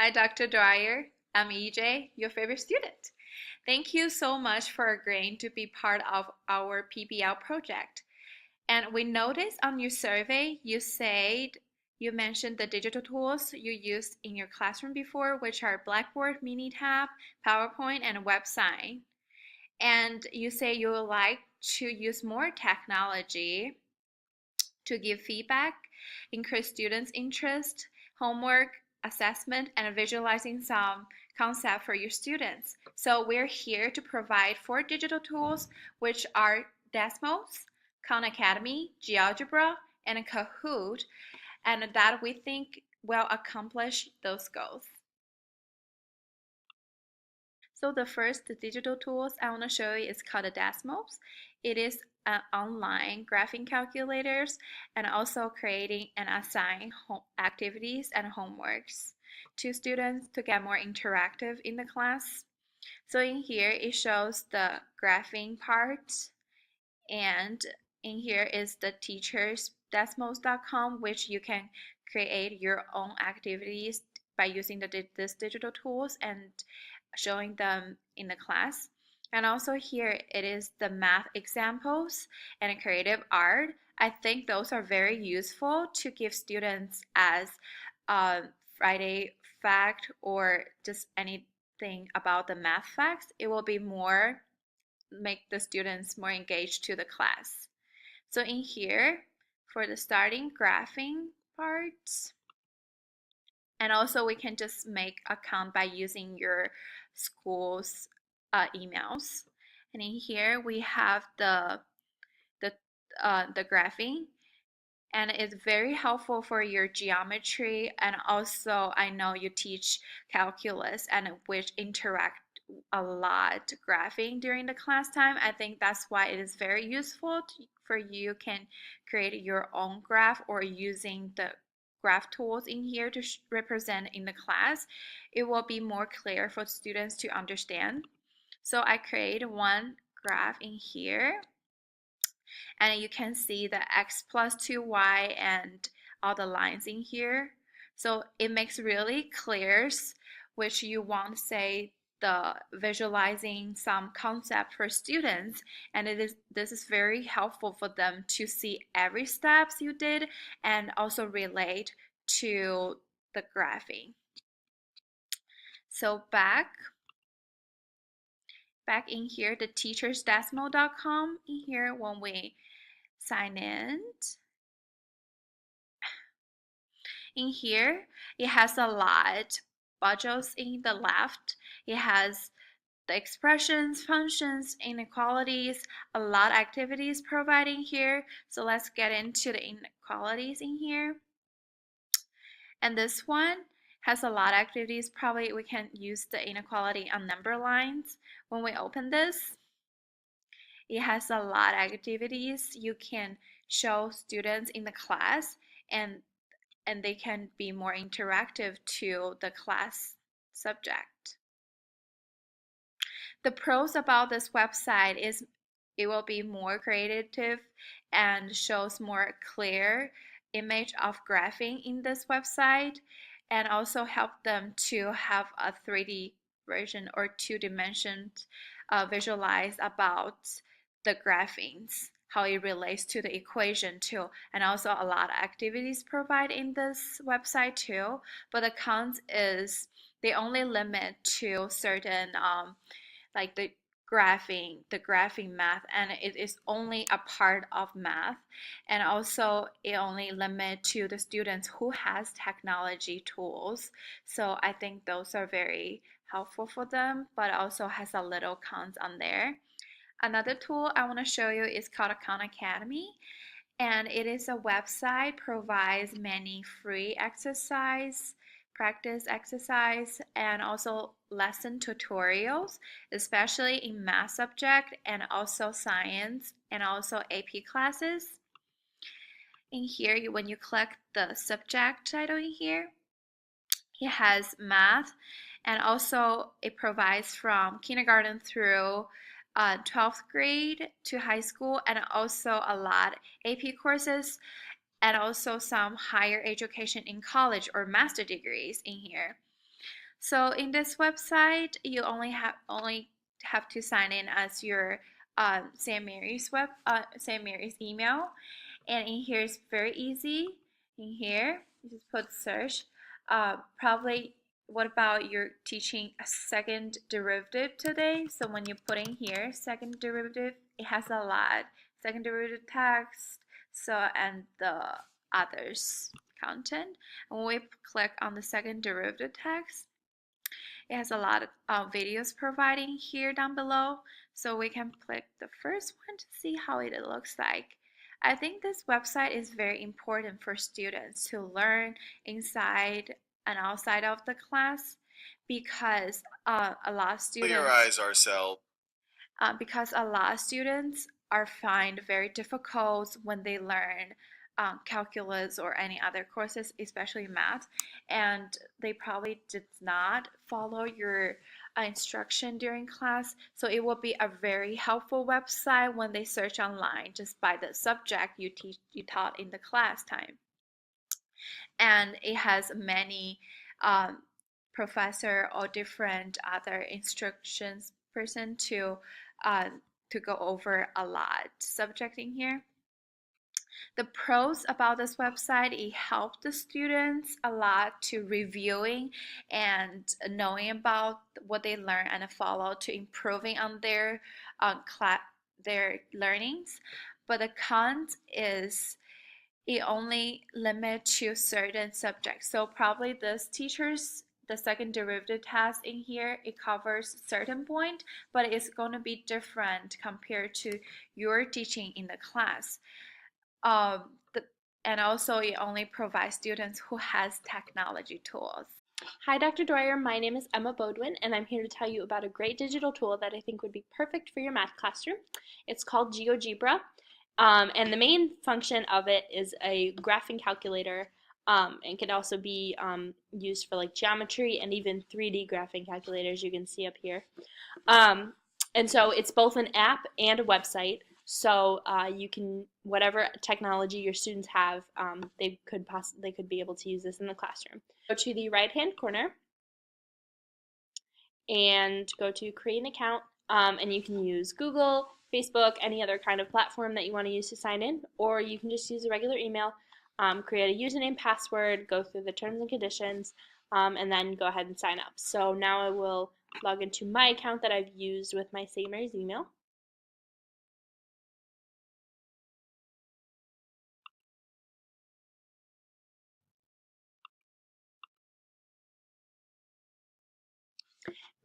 Hi, Dr. Dwyer. I'm EJ, your favorite student. Thank you so much for agreeing to be part of our PBL project. And we noticed on your survey, you mentioned the digital tools you used in your classroom before, which are Blackboard, Minitab, PowerPoint, and WebSign. And you say you would like to use more technology to give feedback, increase students' interest, homework, assessment, and visualizing some concept for your students. So we're here to provide 4 digital tools, which are Desmos, Khan Academy, GeoGebra, and Kahoot, and that we think will accomplish those goals. So the first digital tools I want to show you is called Desmos. It is an online graphing calculators and also creating and assigning activities and homeworks to students to get more interactive in the class. So in here it shows the graphing part, and in here is the teachers desmos.com, which you can create your own activities by using this digital tools and showing them in the class. And also here it is the math examples and creative art. I think those are very useful to give students as a Friday fact or just anything about the math facts. It will be more make the students more engaged to the class. So in here for the starting graphing parts, and also we can just make account by using your school's emails. And in here we have the the graphing, and it's very helpful for your geometry, and also I know you teach calculus and which interact a lot graphing during the class time. I think that's why it is very useful for you can create your own graph or using the graph tools in here to represent in the class. It will be more clear for students to understand. So I create one graph in here, and you can see the x plus 2y and all the lines in here. So it makes really clear which you want to say the visualizing some concept for students, and this is very helpful for them to see every steps you did and also relate to the graphing. So back in here, the teachersdesmo.com, in here when we sign in here it has a lot modules. In the left it has the expressions, functions, inequalities, a lot of activities providing here. So let's get into the inequalities in here. And this one has a lot of activities. Probably we can use the inequality on number lines. When we open this, it has a lot of activities you can show students in the class, and they can be more interactive to the class subject. The pros about this website is it will be more creative and shows more clear image of graphing in this website, and also help them to have a 3D version or 2 dimensions visualize about the graphings, how it relates to the equation too, and also a lot of activities provided in this website too. But the cons is they only limit to certain like the graphing math, and it is only a part of math, and also it only limit to the students who has technology tools. So I think those are very helpful for them, but also has a little cons on there. Another tool I want to show you is called Khan Academy, and it is a website provides many free practice exercise, and also lesson tutorials, especially in math subject and also science and also AP classes. In here, when you click the subject title in here, it has math, and also it provides from kindergarten through 12th grade to high school, and also a lot AP courses, and also some higher education in college or master degrees in here. So in this website, you only have to sign in as your St. Mary's St. Mary's email, and in here is very easy. In here, you just put search. Probably, what about you're teaching a second derivative today? So when you put in here second derivative, it has a lot second derivative text. So and the others content. And when we click on the second derivative text, it has a lot of videos providing here down below, so we can click the first one to see how it looks like. I think this website is very important for students to learn inside and outside of the class, because a lot of students are find very difficult when they learn calculus or any other courses, especially math, and they probably did not follow your instruction during class. So it will be a very helpful website when they search online just by the subject you taught in the class time. And it has many professor or different other instructions person to go over a lot subject in here. The pros about this website, it helped the students a lot to reviewing and knowing about what they learn and follow to improving on their their learnings. But the cons is it only limit to certain subjects. So probably this teachers, the second derivative test in here, it covers certain point, but it's going to be different compared to your teaching in the class. Um, the, and also it only provides students who has technology tools. Hi, Dr. Dwyer. My name is Emma Bodwin, and I'm here to tell you about a great digital tool that I think would be perfect for your math classroom. It's called GeoGebra, and the main function of it is a graphing calculator, and can also be used for like geometry and even 3D graphing calculators you can see up here. And so it's both an app and a website. So you can, whatever technology your students have, they could be able to use this in the classroom. Go to the right-hand corner and go to create an account, and you can use Google, Facebook, any other kind of platform that you want to use to sign in, or you can just use a regular email, create a username, password, go through the terms and conditions, and then go ahead and sign up. So now I will log into my account that I've used with my St. Mary's email.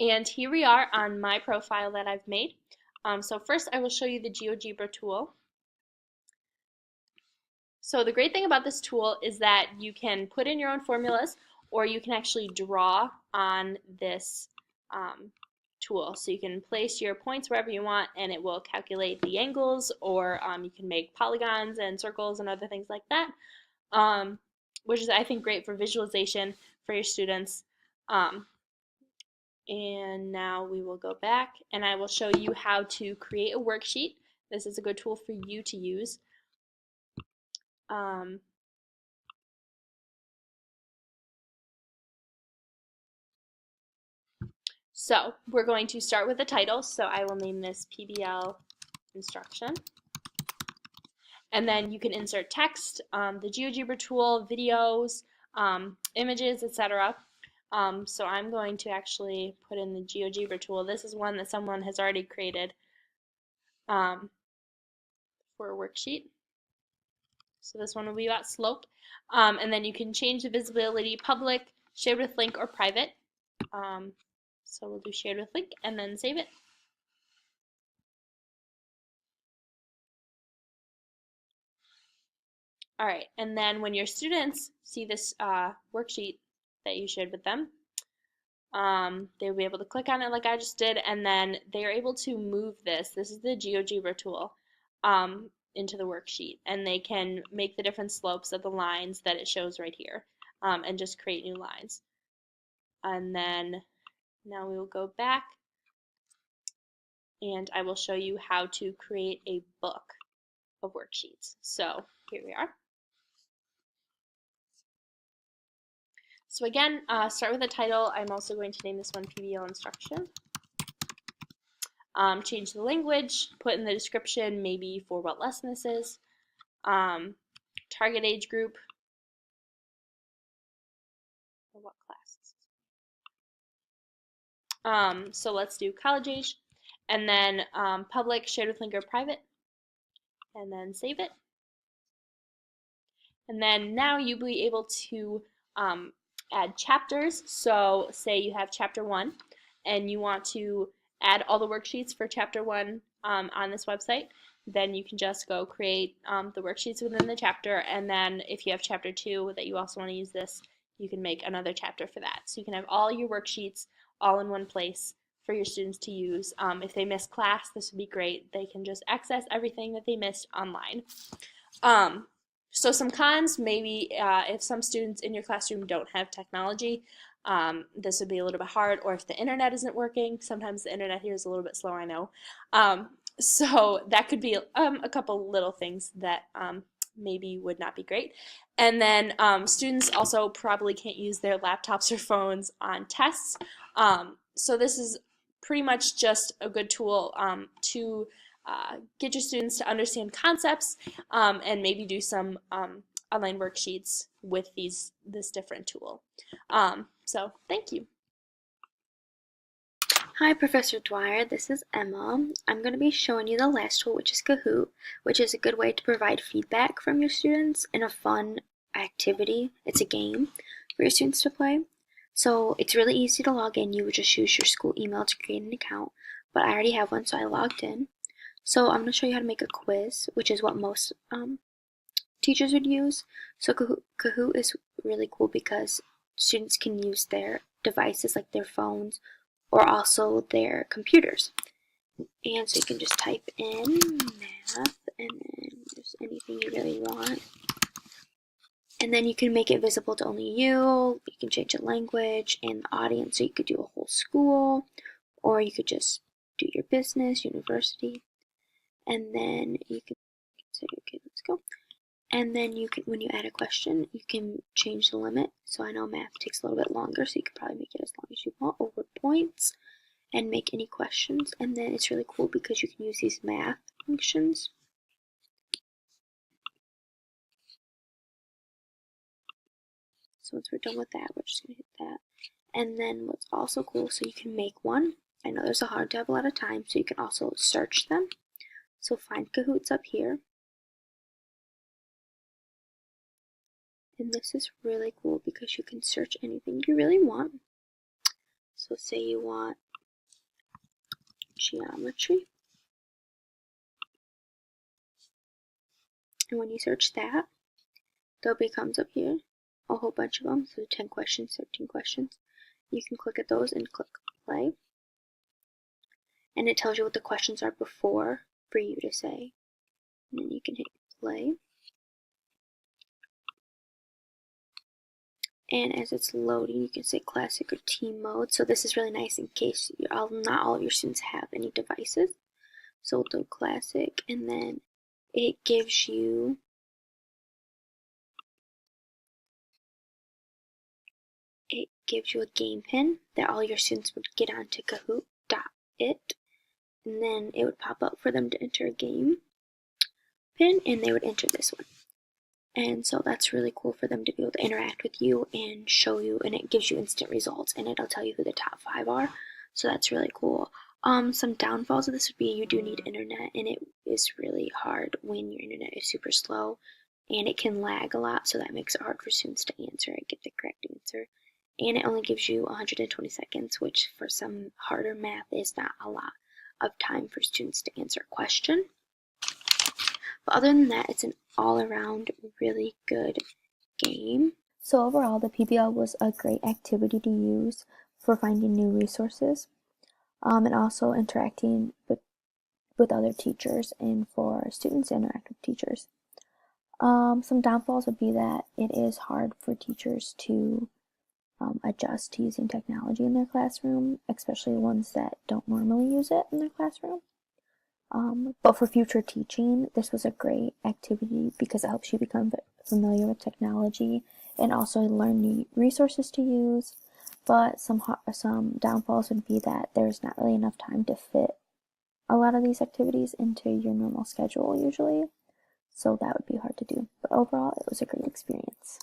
And here we are on my profile that I've made. So first I will show you the GeoGebra tool. So the great thing about this tool is that you can put in your own formulas, or you can actually draw on this tool. So you can place your points wherever you want, and it will calculate the angles, or you can make polygons and circles and other things like that, which is, I think, great for visualization for your students. And now we will go back, and I will show you how to create a worksheet. This is a good tool for you to use. So we're going to start with the title. So I will name this PBL instruction. And then you can insert text, the GeoGebra tool, videos, images, etc. So I'm going to actually put in the GeoGebra tool. This is one that someone has already created for a worksheet. So this one will be about slope. And then you can change the visibility, public, shared with link, or private. So we'll do shared with link and then save it. All right, and then when your students see this worksheet that you shared with them, they'll be able to click on it like I just did, and then they are able to move this. This is the GeoGebra tool into the worksheet, and they can make the different slopes of the lines that it shows right here, and just create new lines. And then now we will go back, and I will show you how to create a book of worksheets. So here we are. So again, start with a title. I'm also going to name this one PBL instruction. Change the language, put in the description maybe for what lesson this is. Target age group, or what class. So let's do college age, and then public, shared with link, or private, and then save it. And then now you'll be able to add chapters. So say you have chapter 1 and you want to add all the worksheets for chapter 1 on this website, then you can just go create the worksheets within the chapter, and then if you have chapter 2 that you also want to use this, you can make another chapter for that. So you can have all your worksheets all in one place for your students to use. If they miss class, this would be great. They can just access everything that they missed online. So some cons, maybe if some students in your classroom don't have technology, this would be a little bit hard, or if the internet isn't working. Sometimes the internet here is a little bit slow, I know. So that could be a couple little things that maybe would not be great. And then students also probably can't use their laptops or phones on tests. So this is pretty much just a good tool to get your students to understand concepts and maybe do some online worksheets with this different tool. So thank you. Hi, Professor Dwyer. This is Emma. I'm going to be showing you the last tool, which is Kahoot, which is a good way to provide feedback from your students in a fun activity. It's a game for your students to play. So it's really easy to log in. You would just use your school email to create an account, but I already have one, so I logged in. So I'm going to show you how to make a quiz, which is what most teachers would use. So Kahoot is really cool because students can use their devices like their phones or also their computers. And so you can just type in math and then just anything you really want. And then you can make it visible to only you. You can change the language and the audience, so you could do a whole school, or you could just do your business, university. And then you can say, okay, let's go. And then you can, when you add a question, you can change the limit. So I know math takes a little bit longer, so you could probably make it as long as you want over points and make any questions. And then it's really cool because you can use these math functions. So once we're done with that, we're just going to hit that. And then what's also cool, so you can make one. I know there's a hard to have a lot of time, so you can also search them. So find Kahoots up here. And this is really cool because you can search anything you really want. So say you want geometry. And when you search that, there'll comes up here a whole bunch of them. So 10 questions, 13 questions. You can click at those and click play. And it tells you what the questions are before for you to say. And then you can hit play. And as it's loading, you can say classic or team mode. So this is really nice in case not all of your students have any devices. So we'll do classic, and then it gives you a game pin that all your students would get onto Kahoot.it, and then it would pop up for them to enter a game pin, and they would enter this one. And so that's really cool for them to be able to interact with you and show you, and it gives you instant results, and it'll tell you who the top 5 are. So that's really cool. Some downfalls of this would be you do need internet, and it is really hard when your internet is super slow, and it can lag a lot, so that makes it hard for students to answer and get the correct answer. And it only gives you 120 seconds, which for some harder math is not a lot of time for students to answer a question. But other than that, it's an all-around really good game. So overall, the PBL was a great activity to use for finding new resources and also interacting with other teachers and for students to interact with teachers. Some downfalls would be that it is hard for teachers to adjust to using technology in their classroom, especially ones that don't normally use it in their classroom. But for future teaching, this was a great activity because it helps you become familiar with technology and also learn new resources to use. But some downfalls would be that there's not really enough time to fit a lot of these activities into your normal schedule usually, so that would be hard to do. But overall, it was a great experience.